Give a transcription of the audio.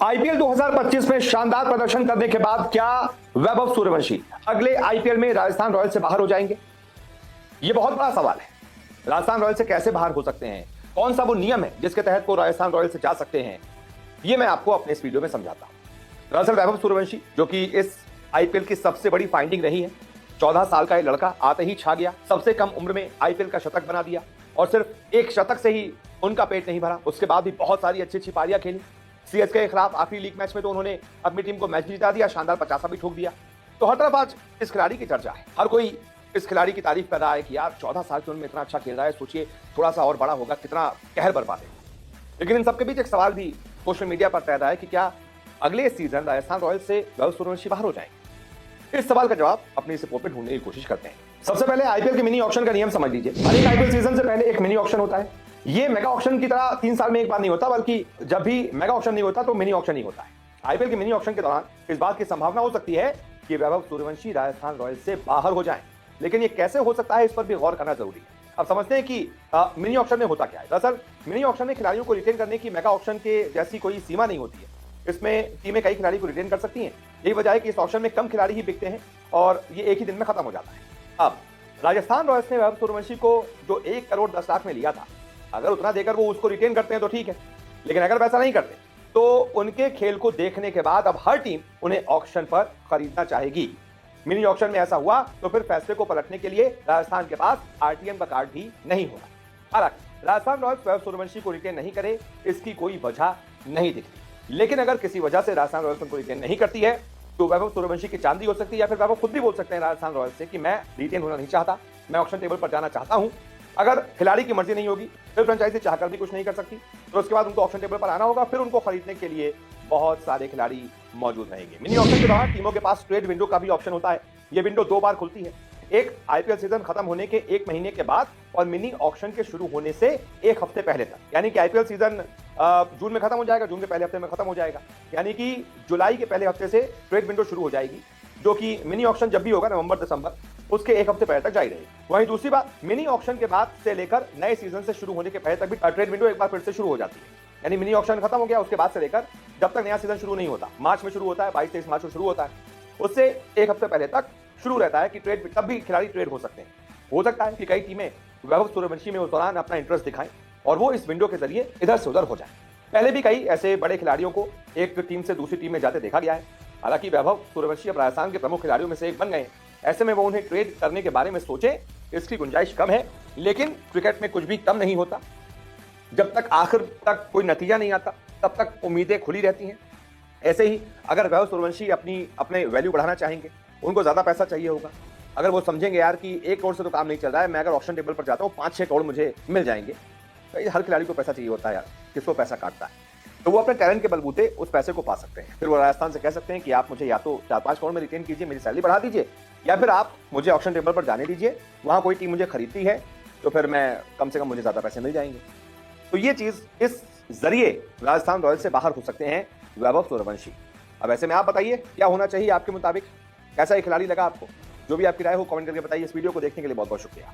IPL 2025 में शानदार प्रदर्शन करने के बाद क्या वैभव सूर्यवंशी अगले आईपीएल में राजस्थान रॉयल्स से बाहर हो जाएंगे? यह बहुत बड़ा सवाल है। राजस्थान रॉयल्स से कैसे बाहर हो सकते हैं? कौन सा वो नियम है जिसके तहत वो राजस्थान रॉयल्स से जा सकते हैं? यह मैं आपको अपने इस वीडियो में समझाता हूं। दरअसल वैभव सूर्यवंशी, जो कि इस आईपीएल की सबसे बड़ी फाइंडिंग रही है, 14 साल का ये लड़का आते ही छा गया, सबसे कम उम्र में आईपीएल का शतक बना दिया और सिर्फ एक शतक से ही उनका पेट नहीं भरा, उसके बाद भी बहुत सारी अच्छी पारियां खेली। सीएसके के खिलाफ आखिरी लीग मैच में तो उन्होंने अपनी टीम को मैच जिता दिया, शानदार 50 भी ठोक दिया। तो हर तरफ आज इस खिलाड़ी की चर्चा है, हर कोई इस खिलाड़ी की तारीफ कर रहा है कि यार 14 साल की उम्र में इतना अच्छा खेल रहा है, सोचिए थोड़ा सा और बड़ा होगा कितना कहर बरपा देगा। लेकिन इन सबके बीच एक सवाल भी सोशल मीडिया पर पैदा है कि क्या अगले सीजन राजस्थान रॉयल्स से वैभव सूर्यवंशी बाहर हो जाएंगे? इस सवाल का जवाब अपनी इस रिपोर्ट में ढूंढने की कोशिश करते हैं। सबसे पहले आईपीएल के मिनी ऑक्शन का नियम समझ लीजिए। हर एक आईपीएल सीजन से पहले एक मिनी ऑक्शन होता है। ये मेगा ऑक्शन की तरह 3 साल में एक बार नहीं होता, बल्कि जब भी मेगा ऑक्शन नहीं होता तो मिनी ऑक्शन ही होता है। आईपीएल के मिनी ऑक्शन के दौरान इस बात की संभावना हो सकती है कि वैभव सूर्यवंशी राजस्थान रॉयल्स से बाहर हो जाएं। लेकिन ये कैसे हो सकता है, इस पर भी गौर करना जरूरी है। अब समझते हैं कि मिनी ऑक्शन में होता क्या है। दरअसल मिनी ऑक्शन में खिलाड़ियों को रिटेन करने की मेगा ऑक्शन के जैसी कोई सीमा नहीं होती है। इसमें टीमें कई खिलाड़ी को रिटेन कर सकती हैं। यही वजह है कि इस ऑक्शन में कम खिलाड़ी ही बिकते हैं और ये एक ही दिन में खत्म हो जाता है। अब राजस्थान रॉयल्स ने वैभव सूर्यवंशी को जो 1 करोड़ 10 लाख में लिया था, अगर उतना देकर वो उसको रिटेन करते हैं तो ठीक है, लेकिन अगर वैसा नहीं करते तो उनके खेल को देखने के बाद अब हर टीम उन्हें ऑक्शन पर खरीदना चाहेगी। मिनी ऑक्शन में ऐसा हुआ तो फिर फैसले को पलटने के लिए राजस्थान के पास आरटीएम का कार्ड भी नहीं होगा। हालांकि राजस्थान रॉयल्स वैभव सूर्यवंशी को रिटेन नहीं करे, इसकी कोई वजह नहीं दिखती। लेकिन अगर किसी वजह से राजस्थान रॉयल्स उनको रिटेन नहीं करती है तो वैभव सूर्यवंशी की चांदी हो सकती है, या फिर वैभव खुद भी बोल सकते हैं राजस्थान रॉयल्स से कि मैं रिटेन होना नहीं चाहता, मैं ऑक्शन टेबल पर जाना चाहता हूं। अगर खिलाड़ी की मर्जी नहीं होगी फिर फ्रेंचाइजी चाहकर भी कुछ नहीं कर सकती, तो उसके बाद उनको ऑक्शन टेबल पर आना होगा। फिर उनको खरीदने के लिए बहुत सारे खिलाड़ी मौजूद रहेंगे। मिनी ऑक्शन के दौरान टीमों के पास ट्रेड विंडो का भी ऑप्शन होता है। यह विंडो 2 बार खुलती है, एक आईपीएल सीजन खत्म होने के 1 महीने के बाद और मिनी ऑक्शन के शुरू होने से 1 हफ्ते पहले तक। यानी कि आईपीएल सीजन जून में खत्म हो जाएगा, जून के पहले हफ्ते में खत्म हो जाएगा, यानी कि जुलाई के पहले हफ्ते से ट्रेड विंडो शुरू हो जाएगी, जो कि मिनी ऑक्शन जब भी होगा नवंबर दिसंबर, उसके 1 हफ्ते पहले तक जारी रहेगी। वहीं दूसरी बात, मिनी ऑक्शन के बाद से लेकर नए सीजन से शुरू होने के पहले तक भी ट्रेड विंडो एक बार फिर से शुरू हो जाती है। यानी मिनी ऑक्शन खत्म हो गया, उसके बाद से लेकर जब तक नया सीजन शुरू नहीं होता, मार्च में शुरू होता है, 22-23 मार्च में शुरू होता है, उससे 1 हफ्ते पहले तक शुरू रहता है कि ट्रेड, तब भी खिलाड़ी ट्रेड हो सकते हैं। हो सकता है कि कई टीमें वैभव सूर्यवंशी में उस दौरान अपना इंटरेस्ट दिखाएं और वो इस विंडो के जरिए इधर से उधर हो जाए। पहले भी कई ऐसे बड़े खिलाड़ियों को एक टीम से दूसरी टीम में जाते देखा गया है। हालांकि वैभव सूर्यवंशी अब राजस्थान के प्रमुख खिलाड़ियों में से एक बन गए हैं, ऐसे में वो उन्हें ट्रेड करने के बारे में सोचे, इसकी गुंजाइश कम है। लेकिन क्रिकेट में कुछ भी कम नहीं होता। जब तक आखिर तक कोई नतीजा नहीं आता तब तक उम्मीदें खुली रहती हैं। ऐसे ही अगर वैभव सूर्यवंशी अपने वैल्यू बढ़ाना चाहेंगे, उनको ज्यादा पैसा चाहिए होगा, अगर वो समझेंगे यार कि 1 करोड़ से तो काम नहीं चल रहा है, मैं अगर ऑक्शन टेबल पर जाता हूँ 5-6 करोड़ मुझे मिल जाएंगे, तो हर खिलाड़ी को पैसा चाहिए होता है यार, किसको पैसा काटता है, तो वो अपने टैलेंट के बलबूते उस पैसे को पा सकते हैं। फिर वो राजस्थान से कह सकते हैं कि आप मुझे या तो 4-5 करोड़ में रिटेन कीजिए, मेरी सैलरी बढ़ा दीजिए, या फिर आप मुझे ऑक्शन टेबल पर जाने दीजिए, वहां कोई टीम मुझे खरीदती है तो फिर मैं कम से कम मुझे ज्यादा पैसे मिल जाएंगे। तो ये चीज, इस जरिए राजस्थान रॉयल्स से बाहर हो सकते हैं वैभव सूर्यवंशी। अब ऐसे में आप बताइए क्या होना चाहिए आपके मुताबिक, कैसा ये खिलाड़ी लगा आपको? जो भी आपकी राय हो कमेंट करके बताइए। इस वीडियो को देखने के लिए बहुत बहुत शुक्रिया।